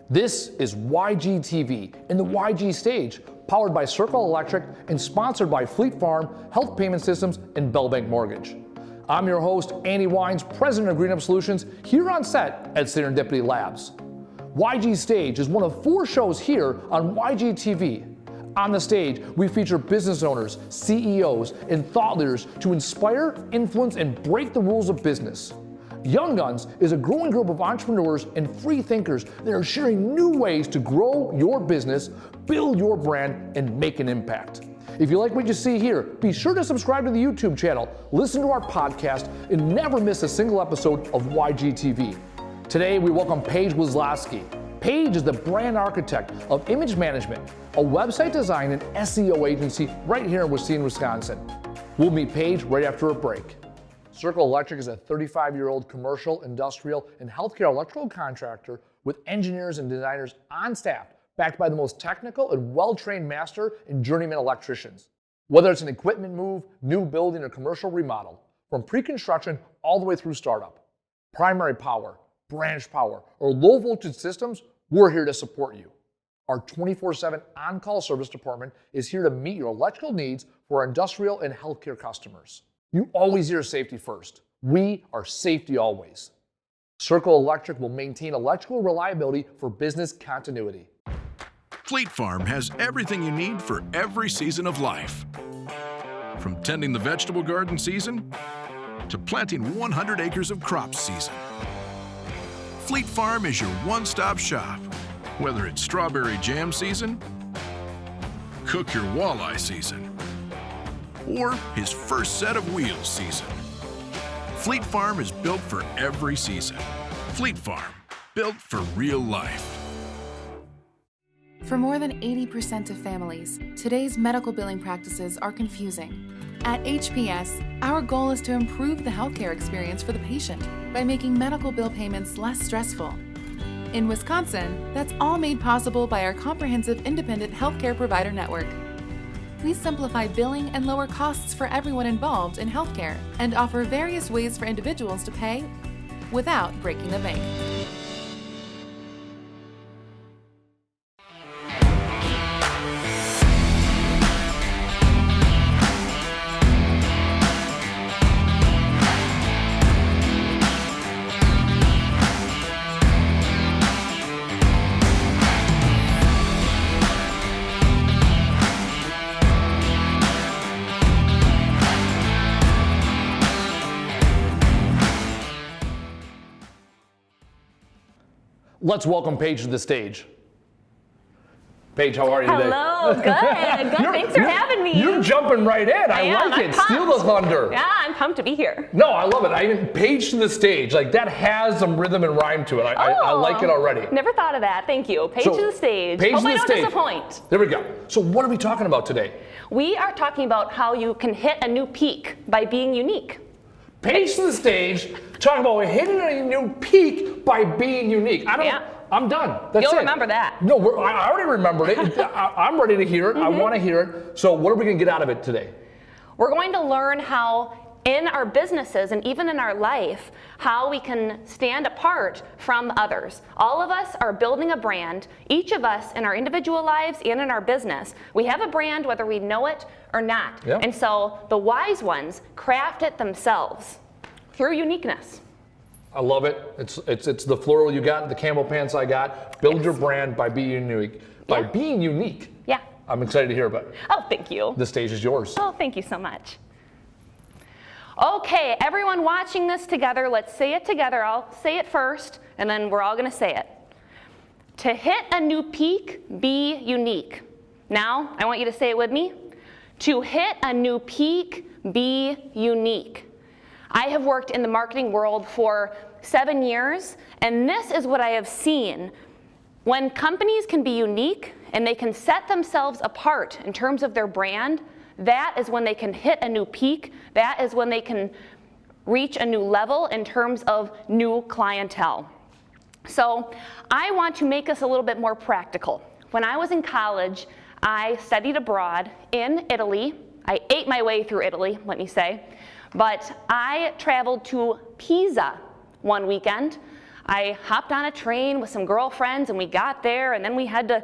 This is YGTV in the YG stage, powered by Circle Electric and sponsored by Fleet Farm, Health Payment Systems, and Bellbank Mortgage. I'm your host, Andy Wines, President of GreenUp Solutions, here on set at Serendipity Labs. YG Stage is one of 4 shows here on YGTV. On the stage, we feature business owners, CEOs, and thought leaders to inspire, influence, and break the rules of business. Young Guns is a growing group of entrepreneurs and free thinkers that are sharing new ways to grow your business, build your brand, and make an impact. If you like what you see here, be sure to subscribe to the YouTube channel, listen to our podcast, and never miss a single episode of YGTV. Today, we welcome Paige Weslaski. Paige is the brand architect of Image Management, a website design and SEO agency right here in Racine, Wisconsin. We'll meet Paige right after a break. Circle Electric is a 35-year-old commercial, industrial, and healthcare electrical contractor with engineers and designers on staff, backed by the most technical and well-trained master and journeyman electricians. Whether it's an equipment move, new building, or commercial remodel, from pre-construction all the way through startup, primary power, branch power, or low-voltage systems, we're here to support you. Our 24/7 on-call service department is here to meet your electrical needs for our industrial and healthcare customers. You always hear safety first. We are safety always. Circle Electric will maintain electrical reliability for business continuity. Fleet Farm has everything you need for every season of life. From tending the vegetable garden season to planting 100 acres of crops season. Fleet Farm is your one-stop shop. Whether it's strawberry jam season, cook your walleye season, or his first set of wheels season. Fleet Farm is built for every season. Fleet Farm, built for real life. For more than 80% of families, today's medical billing practices are confusing. At HPS, our goal is to improve the healthcare experience for the patient by making medical bill payments less stressful. In Wisconsin, that's all made possible by our comprehensive independent healthcare provider network. We simplify billing and lower costs for everyone involved in healthcare and offer various ways for individuals to pay without breaking the bank. Let's welcome Paige to the stage. Paige, how are you today? Hello, good. Thanks for having me. You're jumping right in. I like it. Steal the thunder. Yeah, I'm pumped to be here. No, I love it. Paige to the stage. Like, that has some rhythm and rhyme to it. I like it already. Never thought of that. Thank you. Paige to the stage. Paige Hope to the I don't stage. disappoint. There we go. So what are we talking about today? We are talking about how you can hit a new peak by being unique. Paige to the stage, talking about hitting a new peak by being unique. I'm done. That's You'll it. remember that. No, I already remembered it. I'm ready to hear it. I want to hear it. So what are we going to get out of it today? We're going to learn how in our businesses and even in our life, how we can stand apart from others. All of us are building a brand, each of us in our individual lives and in our business. We have a brand whether we know it or not. Yeah. And so the wise ones craft it themselves through uniqueness. I love it. It's the floral you got, the camel pants I got. Build your brand by being unique. By being unique. Yeah. I'm excited to hear about it. Oh, thank you. The stage is yours. Oh, thank you so much. Okay, everyone watching this together, let's say it together. I'll say it first, and then we're all going to say it. To hit a new peak, be unique. Now, I want you to say it with me. To hit a new peak, be unique. I have worked in the marketing world for 7 years, and this is what I have seen. When companies can be unique and they can set themselves apart in terms of their brand, that is when they can hit a new peak. That is when they can reach a new level in terms of new clientele. So I want to make this a little bit more practical. When I was in college, I studied abroad in Italy. I ate my way through Italy, let me say. But I traveled to Pisa one weekend. I hopped on a train with some girlfriends and we got there, and then we had to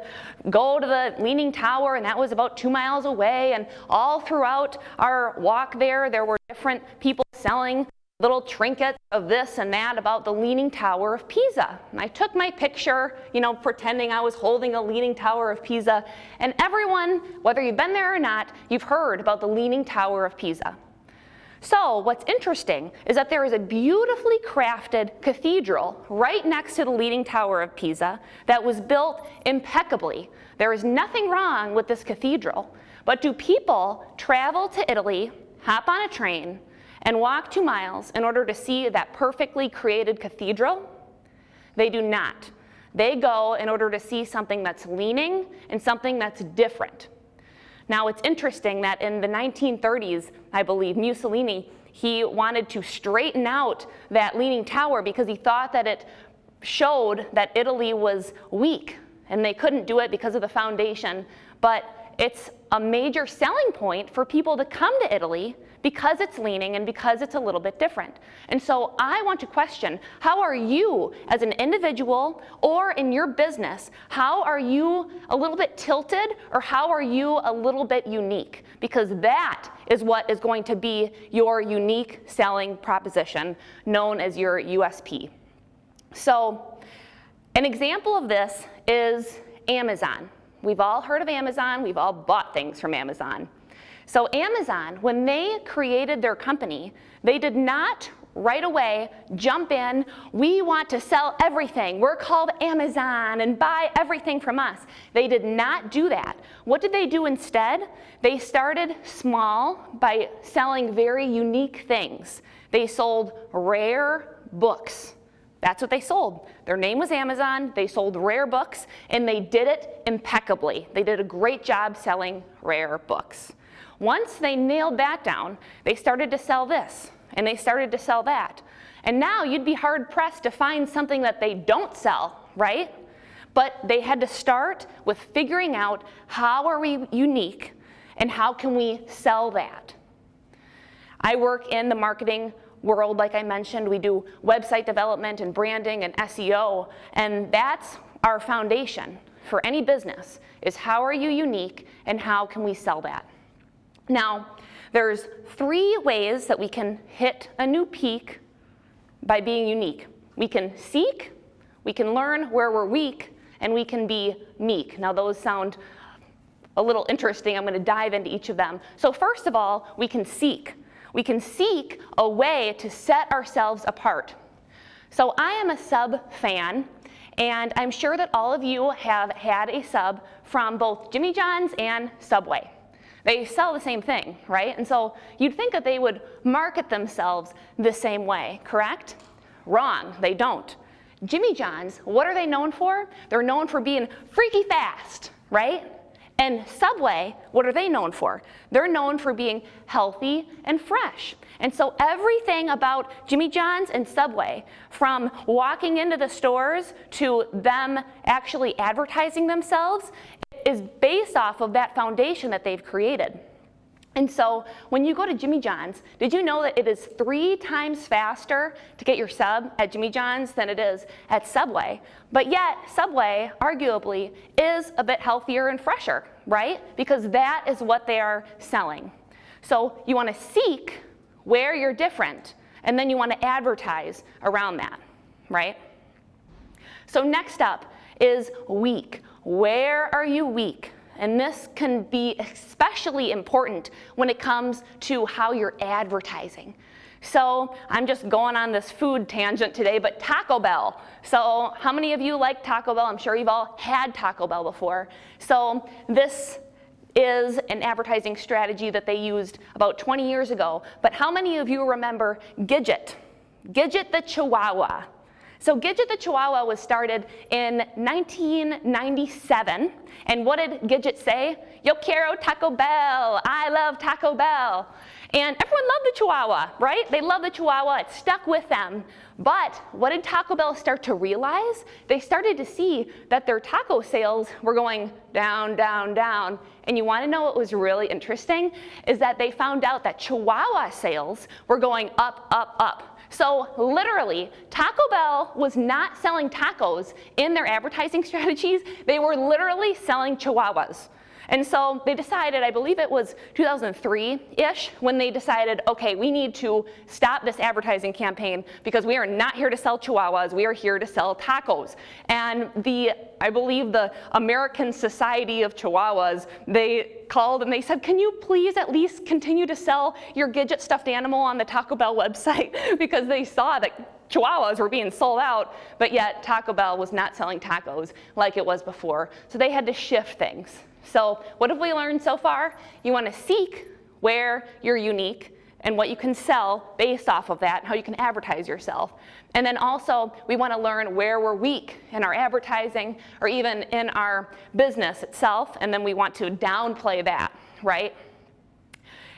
go to the Leaning Tower, and that was about 2 miles away. And all throughout our walk there were different people selling little trinkets of this and that about the Leaning Tower of Pisa. And I took my picture, pretending I was holding a Leaning Tower of Pisa. And everyone, whether you've been there or not, you've heard about the Leaning Tower of Pisa. So what's interesting is that there is a beautifully crafted cathedral right next to the Leaning Tower of Pisa that was built impeccably. There is nothing wrong with this cathedral. But do people travel to Italy, hop on a train, and walk 2 miles in order to see that perfectly created cathedral? They do not. They go in order to see something that's leaning and something that's different. Now, it's interesting that in the 1930s, I believe, Mussolini, he wanted to straighten out that Leaning Tower because he thought that it showed that Italy was weak, and they couldn't do it because of the foundation. But it's a major selling point for people to come to Italy because it's leaning and because it's a little bit different. And so I want to question, how are you as an individual or in your business, how are you a little bit tilted, or how are you a little bit unique? Because that is what is going to be your unique selling proposition, known as your USP. So an example of this is Amazon. We've all heard of Amazon. We've all bought things from Amazon. So Amazon, when they created their company, they did not right away jump in, we want to sell everything. We're called Amazon and buy everything from us. They did not do that. What did they do instead? They started small by selling very unique things. They sold rare books. That's what they sold. Their name was Amazon. They sold rare books, and they did it impeccably. They did a great job selling rare books. Once they nailed that down, they started to sell this, and they started to sell that. And now you'd be hard-pressed to find something that they don't sell, right? But they had to start with figuring out, how are we unique, and how can we sell that? I work in the marketing world, like I mentioned. We do website development and branding and SEO, and that's our foundation for any business, is how are you unique and how can we sell that? Now, there's 3 ways that we can hit a new peak by being unique. We can seek, we can learn where we're weak, and we can be meek. Now, those sound a little interesting. I'm going to dive into each of them. So first of all, we can seek. We can seek a way to set ourselves apart. So I am a sub fan, and I'm sure that all of you have had a sub from both Jimmy John's and Subway. They sell the same thing, right? And so you'd think that they would market themselves the same way, correct? Wrong, they don't. Jimmy John's, what are they known for? They're known for being freaky fast, right? And Subway, what are they known for? They're known for being healthy and fresh. And so everything about Jimmy John's and Subway, from walking into the stores to them actually advertising themselves, is based off of that foundation that they've created. And so when you go to Jimmy John's, did you know that it is 3 times faster to get your sub at Jimmy John's than it is at Subway? But yet, Subway, arguably, is a bit healthier and fresher, right? Because that is what they are selling. So you want to seek where you're different, and then you want to advertise around that, right? So next up is weak. Where are you weak? And this can be especially important when it comes to how you're advertising. So I'm just going on this food tangent today, but Taco Bell. So how many of you like Taco Bell? I'm sure you've all had Taco Bell before. So this is an advertising strategy that they used about 20 years ago. But how many of you remember Gidget? Gidget the Chihuahua. So Gidget the Chihuahua was started in 1997, and what did Gidget say? Yo quiero Taco Bell, I love Taco Bell. And everyone loved the Chihuahua, right? They loved the Chihuahua, it stuck with them. But what did Taco Bell start to realize? They started to see that their taco sales were going down, down, down. And you want to know what was really interesting? Is that they found out that Chihuahua sales were going up, up, up. So literally, Taco Bell was not selling tacos in their advertising strategies. They were literally selling Chihuahuas. And so they decided, I believe it was 2003-ish, when they decided, okay, we need to stop this advertising campaign because we are not here to sell Chihuahuas, we are here to sell tacos. And I believe the American Society of Chihuahuas, they called and they said, can you please at least continue to sell your Gidget stuffed animal on the Taco Bell website? Because they saw that Chihuahuas were being sold out, but yet Taco Bell was not selling tacos like it was before. So they had to shift things. So what have we learned so far? You want to seek where you're unique and what you can sell based off of that, how you can advertise yourself. And then also, we want to learn where we're weak in our advertising or even in our business itself, and then we want to downplay that, right?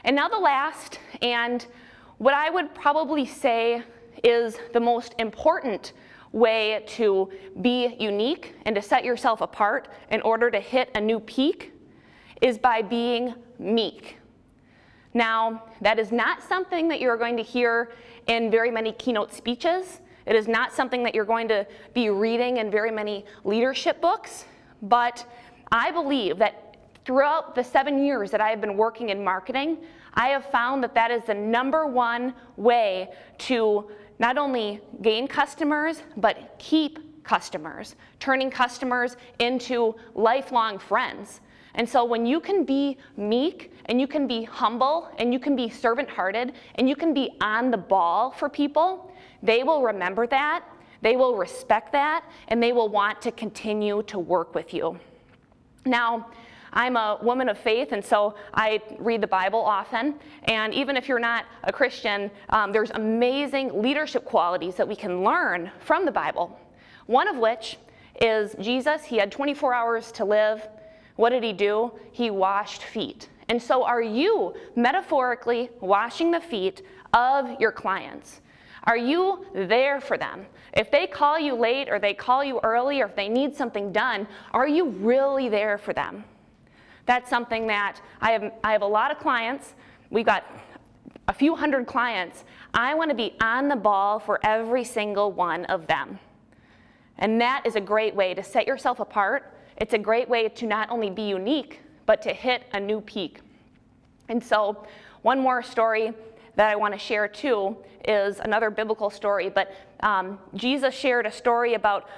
And now the last, and what I would probably say is the most important way to be unique and to set yourself apart in order to hit a new peak is by being meek. Now, that is not something that you're going to hear in very many keynote speeches. It is not something that you're going to be reading in very many leadership books, but I believe that throughout the 7 years that I have been working in marketing, I have found that that is the #1 way to not only gain customers, but keep customers, turning customers into lifelong friends. And so when you can be meek, and you can be humble, and you can be servant-hearted, and you can be on the ball for people, they will remember that, they will respect that, and they will want to continue to work with you. Now, I'm a woman of faith, and so I read the Bible often. And even if you're not a Christian, there's amazing leadership qualities that we can learn from the Bible. One of which is Jesus. He had 24 hours to live. What did he do? He washed feet. And so are you metaphorically washing the feet of your clients? Are you there for them? If they call you late or they call you early or if they need something done, are you really there for them? That's something that I have a lot of clients. We've got a few hundred clients. I want to be on the ball for every single one of them. And that is a great way to set yourself apart. It's a great way to not only be unique, but to hit a new peak. And so one more story that I want to share too is another biblical story, but Jesus shared a story about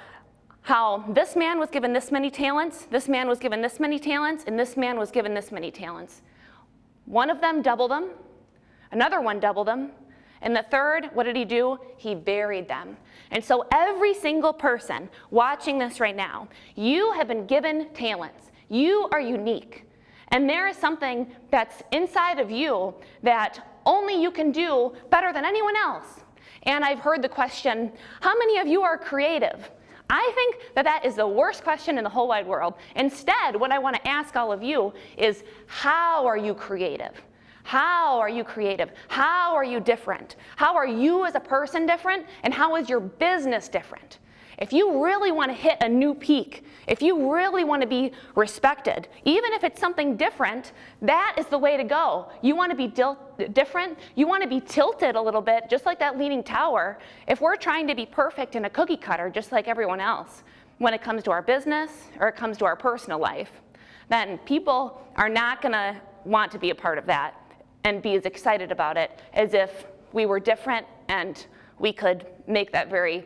how this man was given this many talents, this man was given this many talents, and this man was given this many talents. One of them doubled them, another one doubled them, and the third, what did he do? He buried them. And so every single person watching this right now, you have been given talents. You are unique. And there is something that's inside of you that only you can do better than anyone else. And I've heard the question, how many of you are creative? I think that that is the worst question in the whole wide world. Instead, what I want to ask all of you is, how are you creative? How are you creative? How are you different? How are you as a person different? And how is your business different? If you really want to hit a new peak, if you really want to be respected, even if it's something different, that is the way to go. You want to be different, you want to be tilted a little bit, just like that Leaning Tower. If we're trying to be perfect in a cookie cutter, just like everyone else, when it comes to our business or it comes to our personal life, then people are not going to want to be a part of that and be as excited about it as if we were different and we could make that very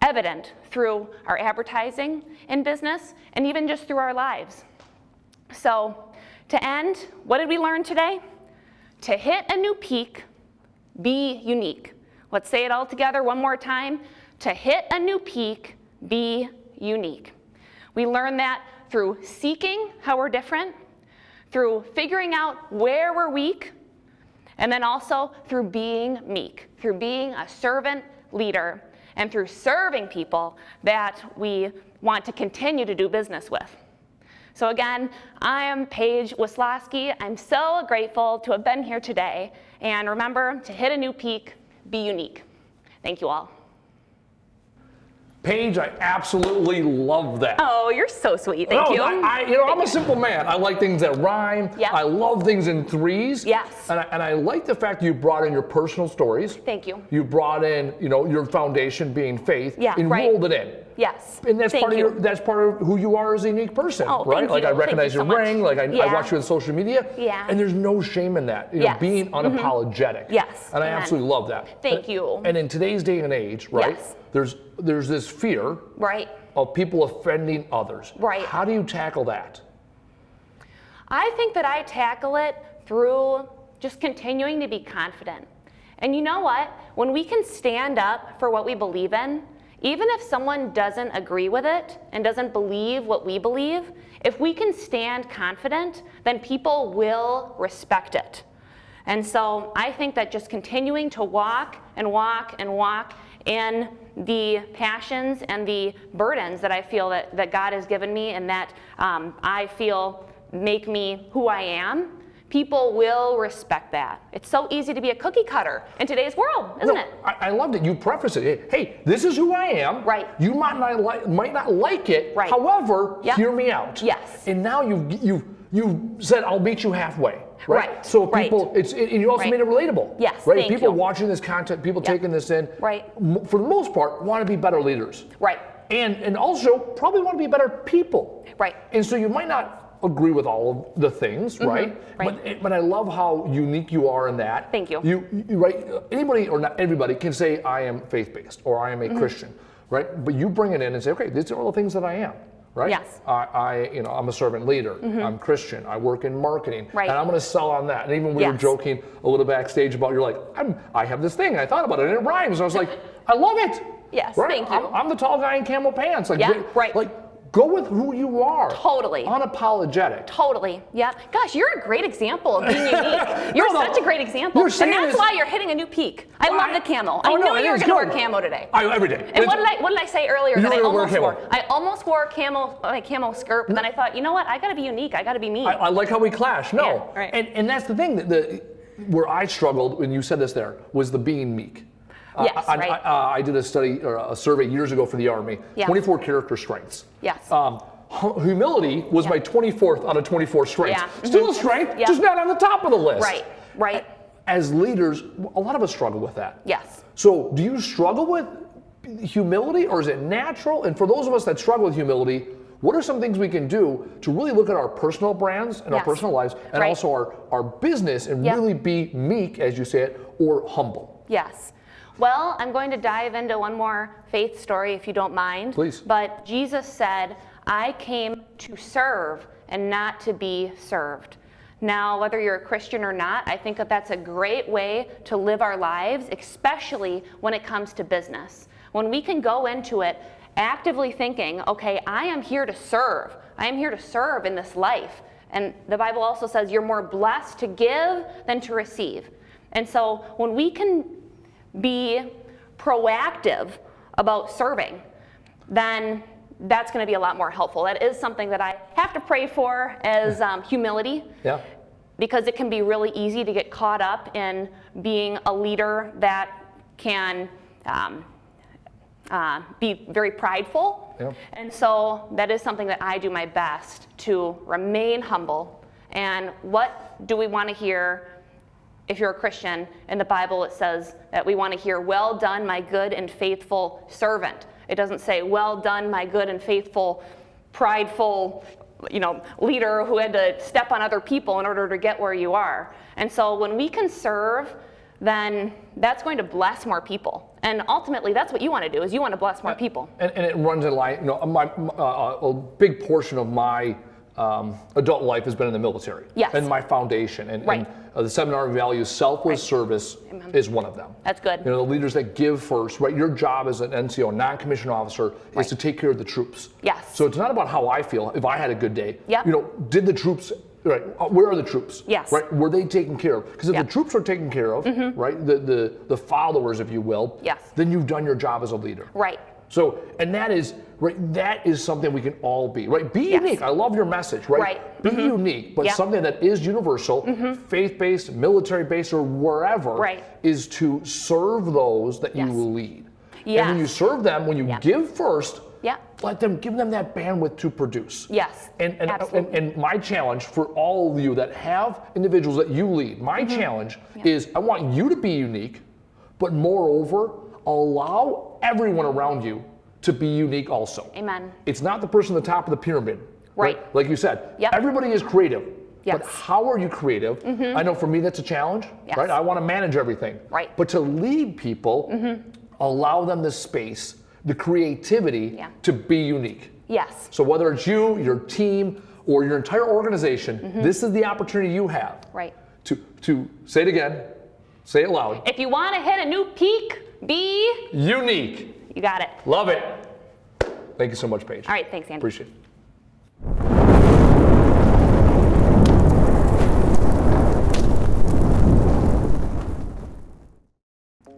evident through our advertising in business and even just through our lives. So to end, what did we learn today? To hit a new peak, be unique. Let's say it all together one more time. To hit a new peak, be unique. We learned that through seeking how we're different, through figuring out where we're weak, and then also through being meek, through being a servant leader, and through serving people that we want to continue to do business with. So again, I am Paige Weslaski. I'm so grateful to have been here today. And remember, to hit a new peak, be unique. Thank you all. Paige, I absolutely love that. Oh, you're so sweet. Thank you. I'm a simple man. I like things that rhyme. Yeah. I love things in threes. Yes. And I like the fact you brought in your personal stories. Thank you. You brought in, your foundation being faith. Yeah, and right. rolled it in. Yes. And that's Thank you. that's part of who you are as a unique person, Oh, right? thank Like you. I recognize Thank you your so ring. much. Like I Yeah. watch you on social media. Yeah. And there's no shame in that. Yes. Being unapologetic. Yes. And I Amen. absolutely love that. Thank you. And in today's day and age, right? Yes. There's this fear. Right. Of people offending others. Right. How do you tackle that? I think that I tackle it through just continuing to be confident. And you know what? When we can stand up for what we believe in, even if someone doesn't agree with it and doesn't believe what we believe, if we can stand confident, then people will respect it. And so I think that just continuing to walk and walk and walk in the passions and the burdens that I feel that God has given me and that I feel make me who I am, people will respect that. It's so easy to be a cookie cutter in today's world, isn't it? I loved it. You preface it. Hey, this is who I am. Right. You might not like it. Right. However, Yep. hear me out. Yes. And now you said I'll meet you halfway. Right. So Right. people, and you also Right. made it relatable. Yes, Right. thank People you. watching this content, people Yep. taking this in. Right. For the most part, want to be better leaders. Right. And also probably want to be better people. Right. And so you might not agree with all of the things, right? Right. But I love how unique you are in that. Thank you. You right? Anybody or not everybody can say I am faith-based or I am a Christian, right? But you bring it in and say, okay, these are all the things that I am, right? Yes. I'm a servant leader. I'm Christian. I work in marketing, Right. and I'm going to sell on that. And even we were Yes. joking a little backstage about you're like, I have this thing. I thought about it and it rhymes. And I was like, I love it. Yes, Right? thank you. I'm the tall guy in camel pants. Like, Yeah, right. Like, go with who you are. Totally. Unapologetic. Totally. Yeah. Gosh, you're a great example of being unique. You're No, such a great example. you're And saying that's this- why you're hitting a new peak. I love the camo. Oh, I no, knew it you were is going to wear good. camo today. Every day. And what did I say earlier You that I were gonna wear almost camo. wore? I almost wore my camo skirt, but then I thought, you know what? I got to be unique. I got to be me. I like how we clash. No. Yeah, right. And that's the thing. Where I struggled when you said this there was the being meek. Yes, right. I did a study or a survey years ago for the Army. Yeah. 24 character strengths. Yes. Humility was my 24th out of 24 strengths. Yeah. Still a strength, Yeah. just not on the top of the list. Right. Right. As leaders, a lot of us struggle with that. Yes. So do you struggle with humility or is it natural? And for those of us that struggle with humility, what are some things we can do to really look at our personal brands and our Yes. personal lives and Right. also our business and Yep. really be meek, as you say it, or humble? Yes. Well, I'm going to dive into one more faith story if you don't mind. Please. But Jesus said, I came to serve and not to be served. Now, whether you're a Christian or not, I think that that's a great way to live our lives, especially when it comes to business. When we can go into it actively thinking, okay, I am here to serve. I am here to serve in this life. And the Bible also says you're more blessed to give than to receive. And so when we can be proactive about serving, then that's going to be a lot more helpful. That is something that I have to pray for as humility. Yeah. Because it can be really easy to get caught up in being a leader that can be very prideful. Yeah. And so that is something that I do my best to remain humble. And what do we want to hear? If you're a Christian, in the Bible it says that we want to hear, well done, my good and faithful servant. It doesn't say, well done, my good and faithful, prideful, leader who had to step on other people in order to get where you are. And so when we can serve, then that's going to bless more people. And ultimately, that's what you want to do, is you want to bless more people. And it runs in line, a big portion of my adult life has been in the military. Yes. And my foundation. And, Right. and the 7 R values, selfless service Amen. is one of them. That's good. The leaders that give first, right? Your job as an NCO, non-commissioned officer, Right. is to take care of the troops. Yes. So it's not about how I feel. If I had a good day, Yep. did the troops, right? Where are the troops? Yes. Right? Were they taken care of? Because if Yep. the troops are taken care of, right? The followers, if you will, Yes. then you've done your job as a leader. Right. So, and that is, right, that is something we can all be, right? Be Yes. unique. I love your message, right? Right. Be unique, but Yep. something that is universal, faith-based, military-based, or wherever, Right. is to serve those that Yes. you will lead. And when you serve them, when you give first, give them that bandwidth to produce. Yes, absolutely. And my challenge for all of you that have individuals that you lead, my challenge is I want you to be unique, but moreover, allow everyone around you to be unique also. Amen. It's not the person at the top of the pyramid. Right. Like you said, everybody is creative. Yes. But how are you creative? I know for me that's a challenge, right? I want to manage everything. Right. But to lead people, allow them the space, the creativity to be unique. Yes. So whether it's you, your team, or your entire organization, this is the opportunity you have. Right. To say it again, say it loud. If you want to hit a new peak, be unique. You got it. Love it. Thank you so much, Paige. All right, thanks, Andy. Appreciate it.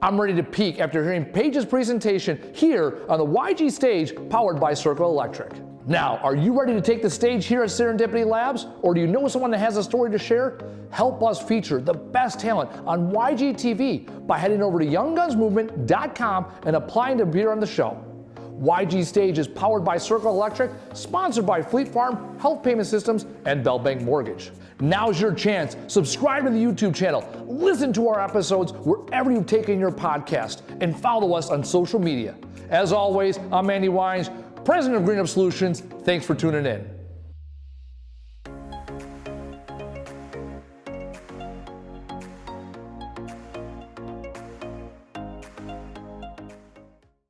I'm ready to peak after hearing Paige's presentation here on the YG stage powered by Circle Electric. Now, are you ready to take the stage here at Serendipity Labs? Or do you know someone that has a story to share? Help us feature the best talent on YGTV by heading over to YoungGunsMovement.com and applying to appear on the show. YG Stage is powered by Circle Electric, sponsored by Fleet Farm, Health Payment Systems, and Bell Bank Mortgage. Now's your chance. Subscribe to the YouTube channel, listen to our episodes wherever you've taken your podcast, and follow us on social media. As always, I'm Andy Wines, President of Green Up Solutions. Thanks for tuning in.